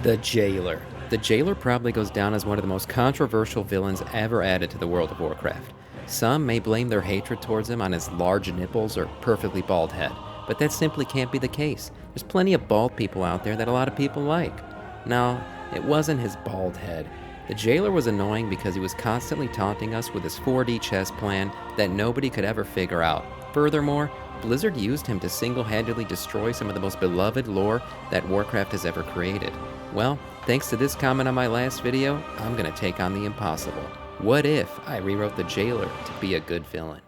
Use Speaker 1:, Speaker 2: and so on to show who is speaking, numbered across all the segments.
Speaker 1: The Jailer. The Jailer probably goes down as one of the most controversial villains ever added to the World of Warcraft. Some may blame their hatred towards him on his large nipples or perfectly bald head, but that simply can't be the case. There's plenty of bald people out there that a lot of people like. No, it wasn't his bald head. The Jailer was annoying because he was constantly taunting us with his 4D chess plan that nobody could ever figure out. Furthermore, Blizzard used him to single-handedly destroy some of the most beloved lore that Warcraft has ever created. Well, thanks to this comment on my last video, I'm gonna take on the impossible. What if I rewrote the Jailer to be a good villain?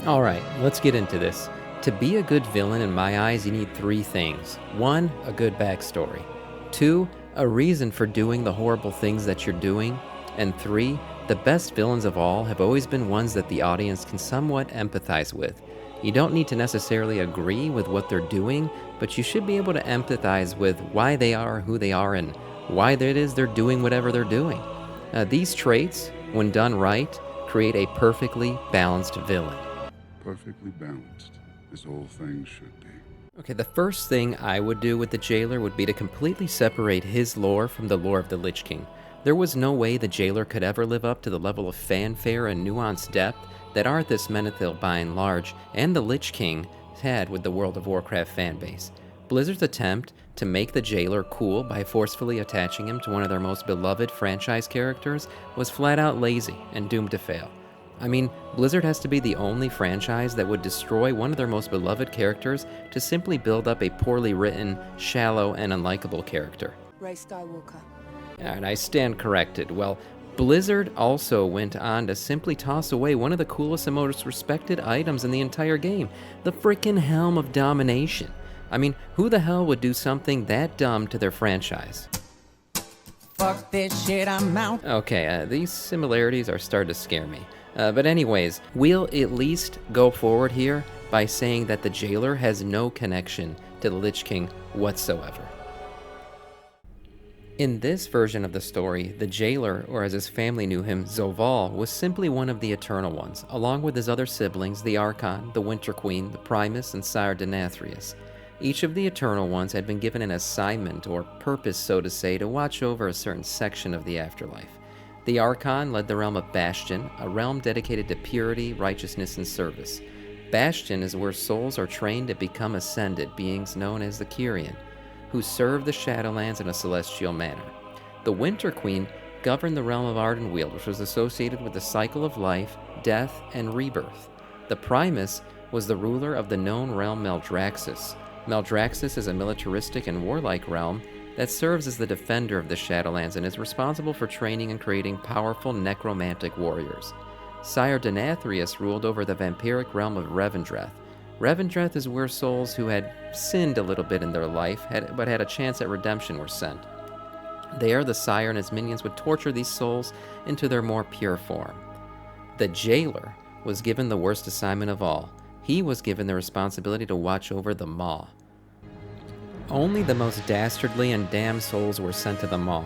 Speaker 1: Alright, let's get into this. To be a good villain in my eyes, you need three things. 1, a good backstory. 2, a reason for doing the horrible things that you're doing. And 3, the best villains of all have always been ones that the audience can somewhat empathize with. You don't need to necessarily agree with what they're doing, but you should be able to empathize with why they are who they are and why it is they're doing whatever they're doing. These traits, when done right, create a perfectly balanced villain.
Speaker 2: Perfectly balanced, as all things should be.
Speaker 1: Okay, the first thing I would do with the Jailer would be to completely separate his lore from the lore of the Lich King. There was no way the Jailer could ever live up to the level of fanfare and nuanced depth that Arthas Menethil by and large, and the Lich King had with the World of Warcraft fanbase. Blizzard's attempt to make the Jailer cool by forcefully attaching him to one of their most beloved franchise characters was flat out lazy and doomed to fail. I mean, Blizzard has to be the only franchise that would destroy one of their most beloved characters to simply build up a poorly written, shallow, and unlikable character.
Speaker 3: Rey Skywalker.
Speaker 1: And I stand corrected. Well, Blizzard also went on to simply toss away one of the coolest and most respected items in the entire game, the frickin' Helm of Domination. I mean, who the hell would do something that dumb to their franchise?
Speaker 3: Fuck this shit, I'm out.
Speaker 1: Okay, these similarities are starting to scare me. But anyways, we'll at least go forward here by saying that the Jailer has no connection to the Lich King whatsoever. In this version of the story, the Jailer, or as his family knew him, Zoval, was simply one of the Eternal Ones, along with his other siblings, the Archon, the Winter Queen, the Primus, and Sire Denathrius. Each of the Eternal Ones had been given an assignment, or purpose so to say, to watch over a certain section of the afterlife. The Archon led the realm of Bastion, a realm dedicated to purity, righteousness, and service. Bastion is where souls are trained to become ascended beings known as the Kyrian, who serve the Shadowlands in a celestial manner. The Winter Queen governed the realm of Ardenweald, which was associated with the cycle of life, death, and rebirth. The Primus was the ruler of the known realm Maldraxxus. Maldraxxus is a militaristic and warlike realm that serves as the defender of the Shadowlands and is responsible for training and creating powerful necromantic warriors. Sire Denathrius ruled over the vampiric realm of Revendreth. Revendreth is where souls who had sinned a little bit in their life but had a chance at redemption were sent. There, the Sire and his minions would torture these souls into their more pure form. The Jailer was given the worst assignment of all. He was given the responsibility to watch over the Maw. Only the most dastardly and damned souls were sent to the Maw.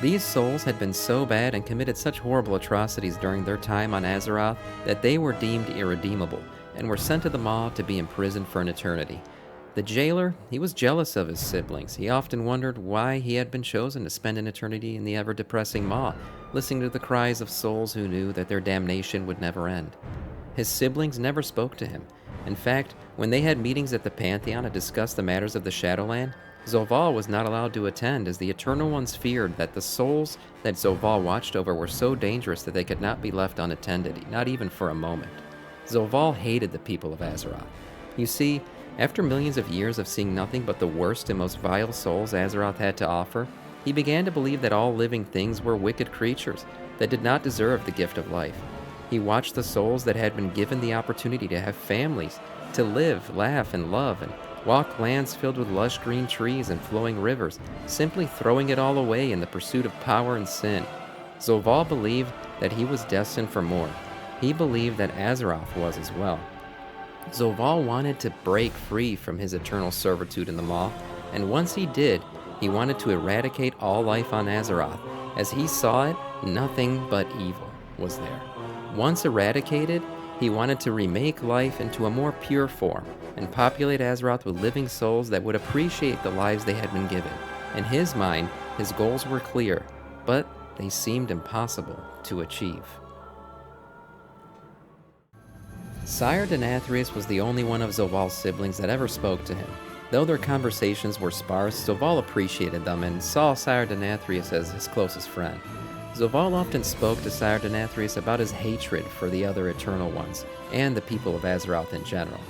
Speaker 1: These souls had been so bad and committed such horrible atrocities during their time on Azeroth that they were deemed irredeemable, and were sent to the Maw to be imprisoned for an eternity. The Jailer, he was jealous of his siblings. He often wondered why he had been chosen to spend an eternity in the ever-depressing Maw, listening to the cries of souls who knew that their damnation would never end. His siblings never spoke to him. In fact, when they had meetings at the Pantheon to discuss the matters of the Shadowland, Zoval was not allowed to attend, as the Eternal Ones feared that the souls that Zoval watched over were so dangerous that they could not be left unattended, not even for a moment. Zoval hated the people of Azeroth. You see, after millions of years of seeing nothing but the worst and most vile souls Azeroth had to offer, he began to believe that all living things were wicked creatures that did not deserve the gift of life. He watched the souls that had been given the opportunity to have families, to live, laugh, and love, and walk lands filled with lush green trees and flowing rivers, simply throwing it all away in the pursuit of power and sin. Zoval believed that he was destined for more. He believed that Azeroth was as well. Zoval wanted to break free from his eternal servitude in the Maw, and once he did, he wanted to eradicate all life on Azeroth. As he saw it, nothing but evil was there. Once eradicated, he wanted to remake life into a more pure form and populate Azeroth with living souls that would appreciate the lives they had been given. In his mind, his goals were clear, but they seemed impossible to achieve. Sire Denathrius was the only one of Zoval's siblings that ever spoke to him. Though their conversations were sparse, Zoval appreciated them and saw Sire Denathrius as his closest friend. Zoval often spoke to Sire Denathrius about his hatred for the other Eternal Ones, and the people of Azeroth in general.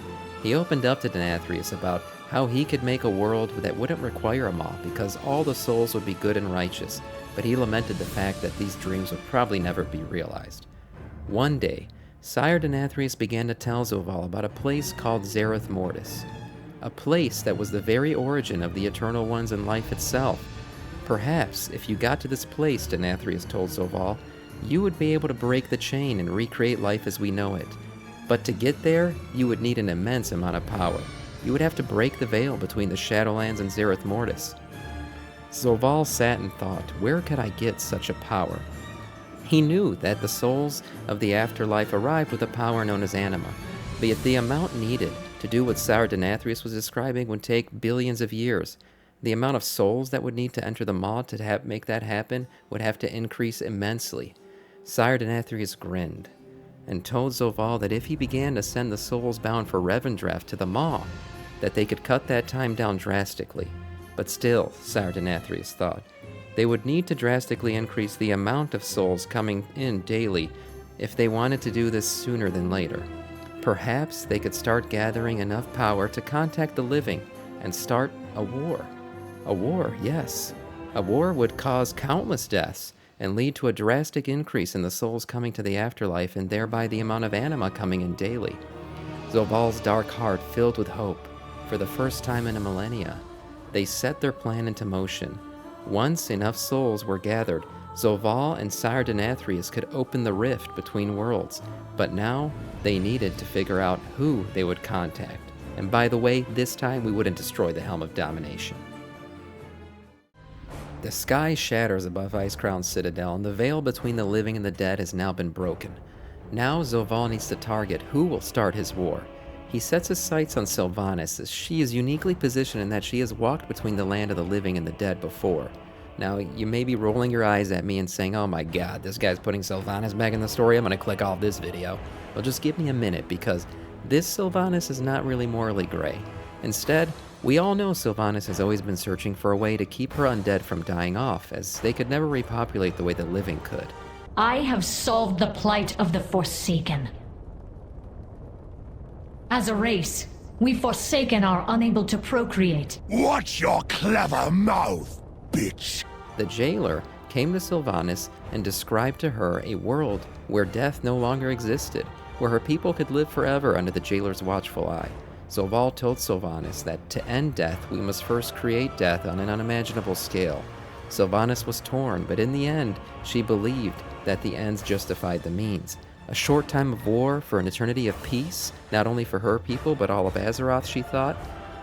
Speaker 1: He opened up to Denathrius about how he could make a world that wouldn't require a Maw because all the souls would be good and righteous, but he lamented the fact that these dreams would probably never be realized. One day, Sire Denathrius began to tell Zoval about a place called Zereth Mortis, a place that was the very origin of the Eternal Ones and life itself. Perhaps, if you got to this place, Denathrius told Zoval, you would be able to break the chain and recreate life as we know it. But to get there, you would need an immense amount of power. You would have to break the veil between the Shadowlands and Zereth Mortis. Zoval sat and thought, where could I get such a power? He knew that the souls of the afterlife arrived with a power known as anima, but yet the amount needed to do what Sire Denathrius was describing would take billions of years. The amount of souls that would need to enter the Maw to make that happen would have to increase immensely. Sire Denathrius grinned and told Zoval that if he began to send the souls bound for Revendreth to the Maw, that they could cut that time down drastically. But still, Sire Denathrius thought, they would need to drastically increase the amount of souls coming in daily if they wanted to do this sooner than later. Perhaps they could start gathering enough power to contact the living and start a war. A war, yes. A war would cause countless deaths and lead to a drastic increase in the souls coming to the afterlife and thereby the amount of anima coming in daily. Zoval's dark heart filled with hope. For the first time in a millennia, they set their plan into motion. Once enough souls were gathered, Zoval and Sire Denathrius could open the rift between worlds, but now they needed to figure out who they would contact. And by the way, this time we wouldn't destroy the Helm of Domination. The sky shatters above Icecrown's citadel, and the veil between the living and the dead has now been broken. Now Zoval needs to target who will start his war. He sets his sights on Sylvanas, as she is uniquely positioned in that she has walked between the land of the living and the dead before. Now, you may be rolling your eyes at me and saying, oh my god, this guy's putting Sylvanas back in the story, I'm gonna click off this video. Well, just give me a minute, because this Sylvanas is not really morally gray. Instead, we all know Sylvanas has always been searching for a way to keep her undead from dying off, as they could never repopulate the way the living could.
Speaker 4: I have solved the plight of the Forsaken. As a race, we Forsaken are unable to procreate.
Speaker 5: Watch your clever mouth, bitch!
Speaker 1: The Jailer came to Sylvanas and described to her a world where death no longer existed, where her people could live forever under the Jailer's watchful eye. Zoval told Sylvanas that to end death, we must first create death on an unimaginable scale. Sylvanas was torn, but in the end, she believed that the ends justified the means. A short time of war for an eternity of peace, not only for her people, but all of Azeroth, she thought.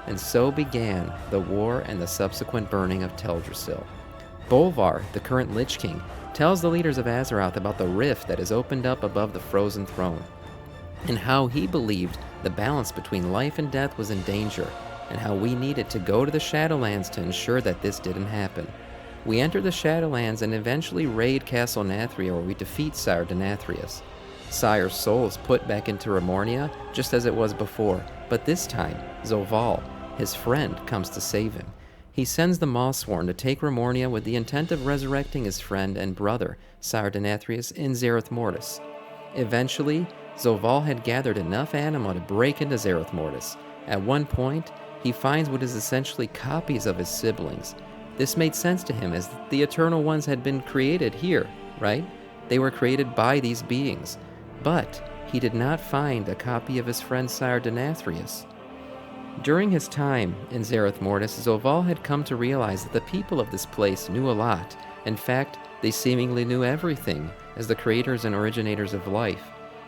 Speaker 1: And so began the war and the subsequent burning of Teldrassil. Bolvar, the current Lich King, tells the leaders of Azeroth about the rift that has opened up above the frozen throne, and how he believed the balance between life and death was in danger, and how we needed to go to the Shadowlands to ensure that this didn't happen. We enter the Shadowlands and eventually raid Castle Nathria, where we defeat Sire Denathrius. Sire's soul is put back into Remornia, just as it was before, but this time, Zoval, his friend, comes to save him. He sends the Mawsworn to take Remornia with the intent of resurrecting his friend and brother, Sire Denathrius, in Zereth Mortis. Eventually, Zoval had gathered enough anima to break into Zereth Mortis. At one point, he finds what is essentially copies of his siblings. This made sense to him, as the Eternal Ones had been created here, right? They were created by these beings. But he did not find a copy of his friend Sire Denathrius. During his time in Zereth Mortis, Zoval had come to realize that the people of this place knew a lot. In fact, they seemingly knew everything, as the creators and originators of life.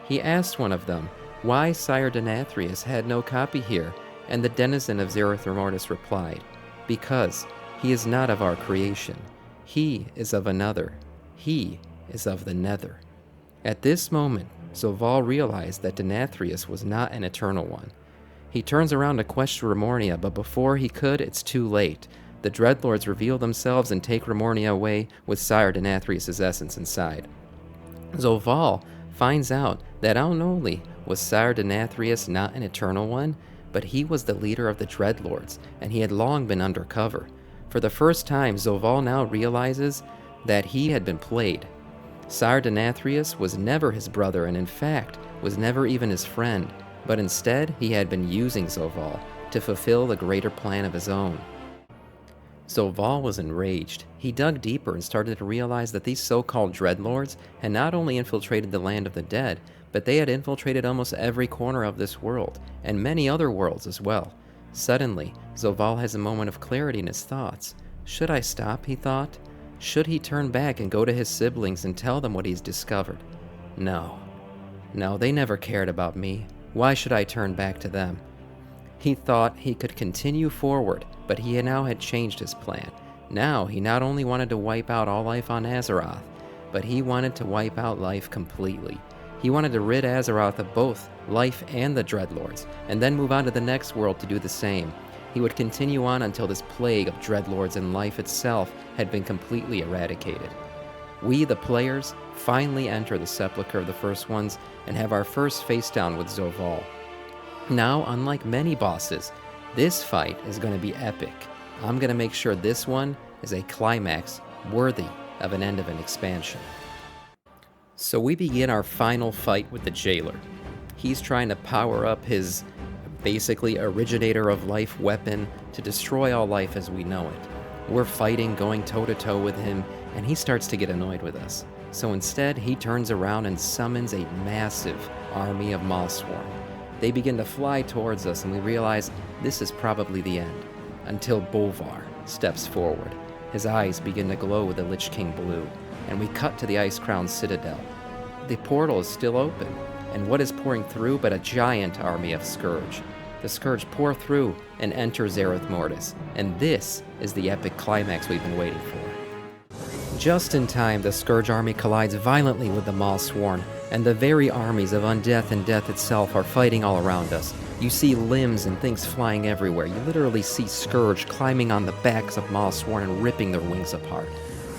Speaker 1: He asked one of them why Sire Denathrius had no copy here, and the denizen of Zereth Mortis replied, because he is not of our creation. He is of another. He is of the Nether. At this moment, Zoval realized that Denathrius was not an Eternal One. He turns around to question Remornia, but before he could, it's too late. the Dreadlords reveal themselves and take Remornia away with Sire Denathrius' essence inside. Zoval finds out that not only was Sire Denathrius not an Eternal One, but he was the leader of the Dreadlords, and he had long been undercover. For the first time, Zoval now realizes that he had been played. Sire Denathrius was never his brother, and in fact, was never even his friend, but instead he had been using Zoval to fulfill the greater plan of his own. Zoval was enraged. He dug deeper and started to realize that these so-called Dreadlords had not only infiltrated the land of the dead, but they had infiltrated almost every corner of this world, and many other worlds as well. Suddenly, Zoval has a moment of clarity in his thoughts. Should I stop, he thought? Should he turn back and go to his siblings and tell them what he's discovered? No. No, they never cared about me. Why should I turn back to them? He thought he could continue forward, but he now had changed his plan. Now, he not only wanted to wipe out all life on Azeroth, but he wanted to wipe out life completely. He wanted to rid Azeroth of both life and the Dreadlords, and then move on to the next world to do the same. He would continue on until this plague of Dreadlords and life itself had been completely eradicated. We, the players, finally enter the Sepulchre of the First Ones and have our first face down with Zoval. Now, unlike many bosses, this fight is going to be epic. I'm going to make sure this one is a climax worthy of an end of an expansion. So we begin our final fight with the Jailer. He's trying to power up his basically originator of life weapon to destroy all life as we know it. We're fighting, going toe-to-toe with him, and he starts to get annoyed with us. So instead, he turns around and summons a massive army of Mawsworn. They begin to fly towards us, and we realize this is probably the end, until Bolvar steps forward. His eyes begin to glow with the Lich King blue, and we cut to the Ice-Crown Citadel. The portal is still open, and what is pouring through but a giant army of Scourge? The Scourge pour through and enter Zereth Mortis, and this is the epic climax we've been waiting for. Just in time, the Scourge army collides violently with the Mawsworn, and the very armies of Undeath and Death itself are fighting all around us. You see limbs and things flying everywhere. You literally see Scourge climbing on the backs of Mawsworn and ripping their wings apart.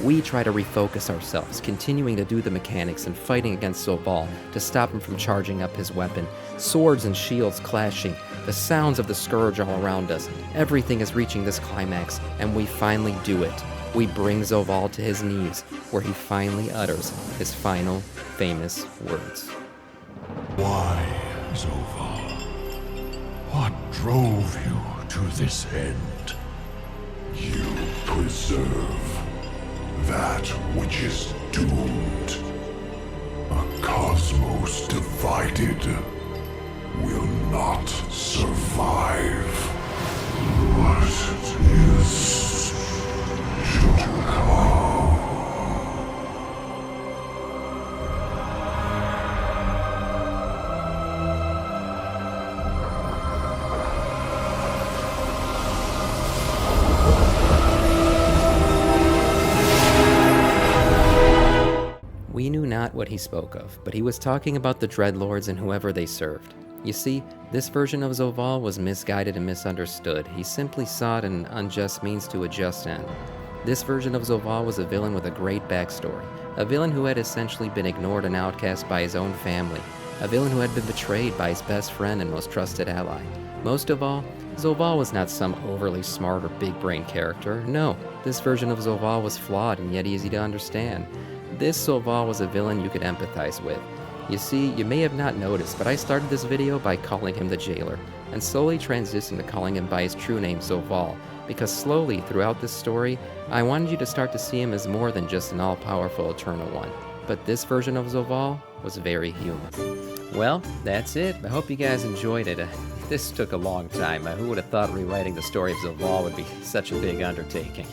Speaker 1: We try to refocus ourselves, continuing to do the mechanics and fighting against Zoval to stop him from charging up his weapon. Swords and shields clashing, the sounds of the Scourge all around us. Everything is reaching this climax, and we finally do it. We bring Zoval to his knees, where he finally utters his final, famous words.
Speaker 5: Why, Zoval? What drove you to this end? You preserve that which is doomed. A cosmos divided will not survive. What is to come?
Speaker 1: We knew not what he spoke of, but he was talking about the Dreadlords and whoever they served. You see, this version of Zoval was misguided and misunderstood. He simply sought an unjust means to a just end. This version of Zoval was a villain with a great backstory, a villain who had essentially been ignored and outcast by his own family, a villain who had been betrayed by his best friend and most trusted ally. Most of all, Zoval was not some overly smart or big-brain character. No, this version of Zoval was flawed and yet easy to understand. This Zoval was a villain you could empathize with. You see, you may have not noticed, but I started this video by calling him the Jailer, and slowly transitioned to calling him by his true name, Zoval, because slowly, throughout this story, I wanted you to start to see him as more than just an all-powerful Eternal One. But this version of Zoval was very human. Well, that's it. I hope you guys enjoyed it. This took a long time. Who would have thought rewriting the story of Zoval would be such a big undertaking?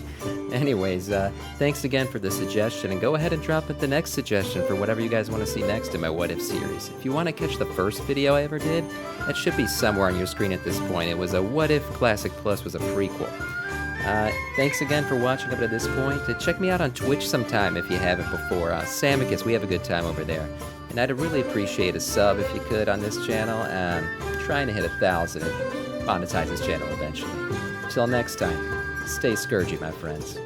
Speaker 1: Anyways, thanks again for the suggestion, and go ahead and drop in the next suggestion for whatever you guys want to see next in my What If series. If you want to catch the first video I ever did, it should be somewhere on your screen at this point. It was a What If Classic Plus was a prequel. Thanks again for watching up to this point. Check me out on Twitch sometime if you haven't before. Samiccus, we have a good time over there. And I'd really appreciate a sub if you could on this channel. Trying to hit 1,000 and monetize this channel eventually. Till next time, Stay scourgy, my friends.